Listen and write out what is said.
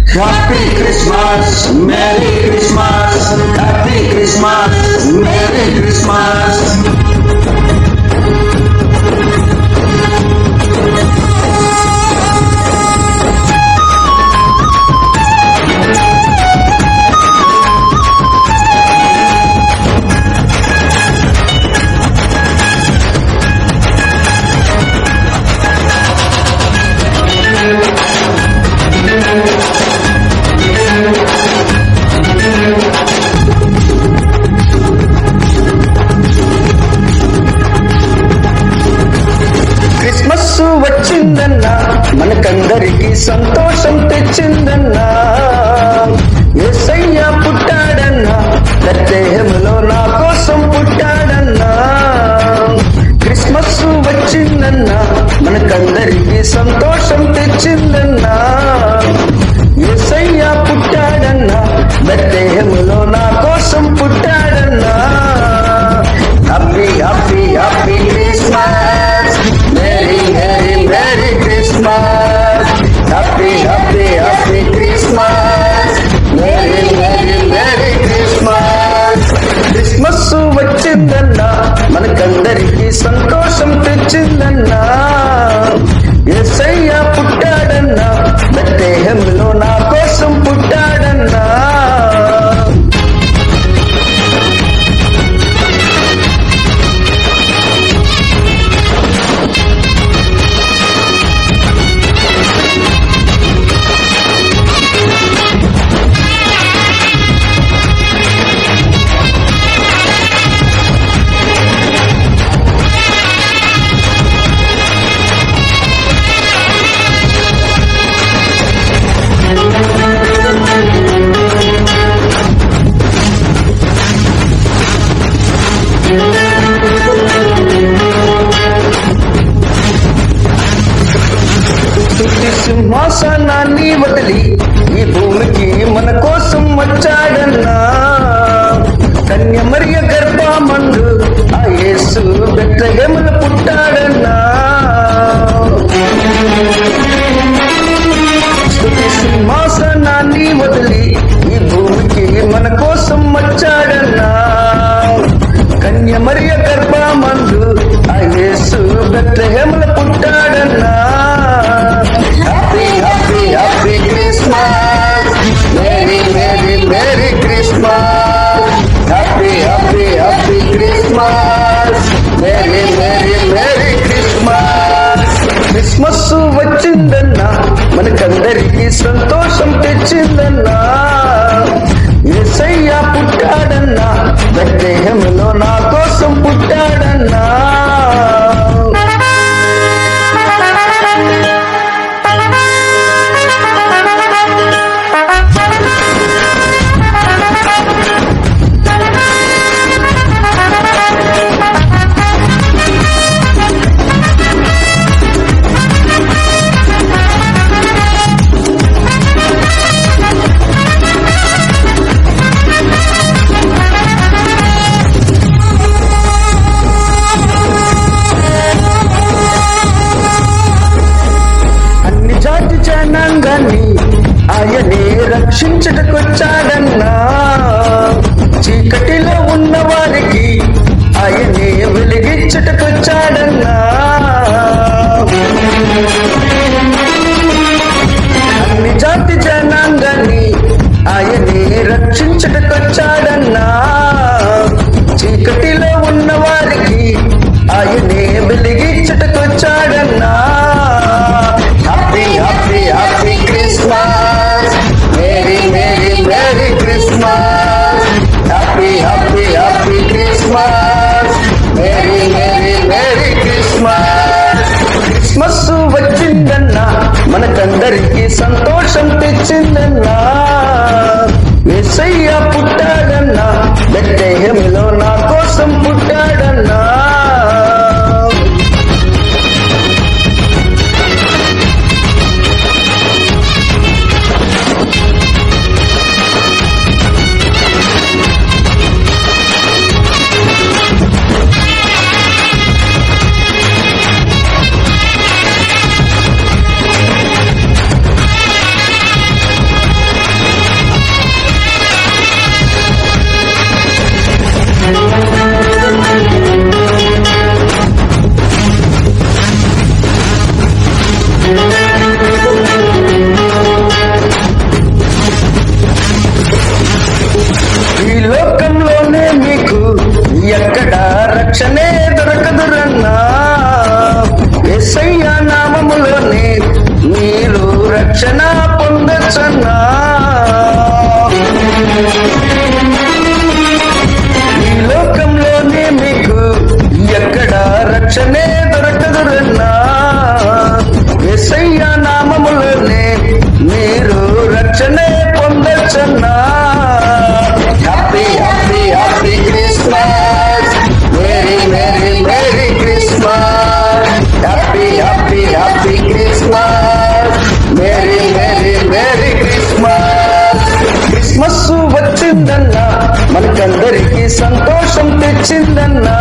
Happy Christmas, Merry Christmas, Happy Christmas, Merry Christmas. వచ్చిందన్నా మనకందరికి సంతోషం తెచ్చిందన్నా యేసయ్య పుట్టాడన్నా బెత్లెహేములో నా కోసం పుట్టాడన్నా క్రిస్మస్ వచ్చిందన్నా మనకందరికి సంతోషం తెచ్చిందన్నా యేసయ్య పుట్టాడన్నా బెత్లెహేములో నా కోసం పుట్టాడన్నా happy happy happy Christmas Merry, Merry, Merry Christmas. Happy, happy, happy Christmas. Merry, Merry, Merry Christmas. Christmas వచ్చిందన్నా మనకందరికి సంతోషం తెచ్చిందన్నా యేసయ్య పుట్టాడన్నా బెత్లెహేములో నా కోసం పుట్టాడన్నా సింహాసనాన్ని వదిలి ఈ భూమికి మన కోసం వచ్చాడన్నా కన్య మరియ గర్భమందు ఆ యేసు బెత్లెహేములో పుట్టాడన్నా సింహాసనాన్ని వదిలి ఈ భూమికి మన కోసం వచ్చాడన్నా కన్య మరియ గర్భమందు ఆ యేసు బెత్లెహేములో పుట్టాడన్నా Happy, happy, happy Christmas. Merry, Merry, Merry Christmas. Happy, happy, happy Christmas. Merry, Merry, Merry Christmas. Christmas వచ్చిందన్నా మనకందరికి సంతోషం తెచ్చిందన్నా యేసయ్య పుట్టాడన్నా బెత్లెహేములో నా కోసం పుట్టాడన్నా జనాంగాన్ని ఆయనే రక్షించటకొచ్చాడన్నా చీకటిలో ఉన్న వారికి ఆయనే వెలిగించటకొచ్చాడన్నా అన్ని జాతి జనాంగాన్ని ఆయనే రక్షించటకొచ్చాడన్నా చీకటిలో ఉన్న వారికి ఆయనే వెలిగించటకొచ్చాడన్నా Happy, happy, happy Christmas. Merry, Merry, Merry Christmas. Happy, happy, happy Christmas. Merry, Merry. సంతోషం తెచ్చిందన్నా. యేసయ్య పుట్టాడన్నా, బెత్లెహేములో నా కోసం పుట్టాడన్నా. ఈ లోకంలోనే మీకు ఎక్కడ రక్షణే దొరకదురన్నా. యేసయ్య నామములోనే మీరు రక్షణ పొందొచ్చన్నా. ఈ లోకంలోనే మీకు ఎక్కడ రక్షణే దొరకదురన్నా. యేసయ్య నామములోనే మీరు రక్షణే పొందొచ్చన్నా. Happy happy happy Christmas, merry merry merry Christmas. Happy happy happy Christmas, merry merry merry Christmas. Christmas వచ్చిందన్నా, మనకందరికీ సంతోషం తెచ్చిందన్నా.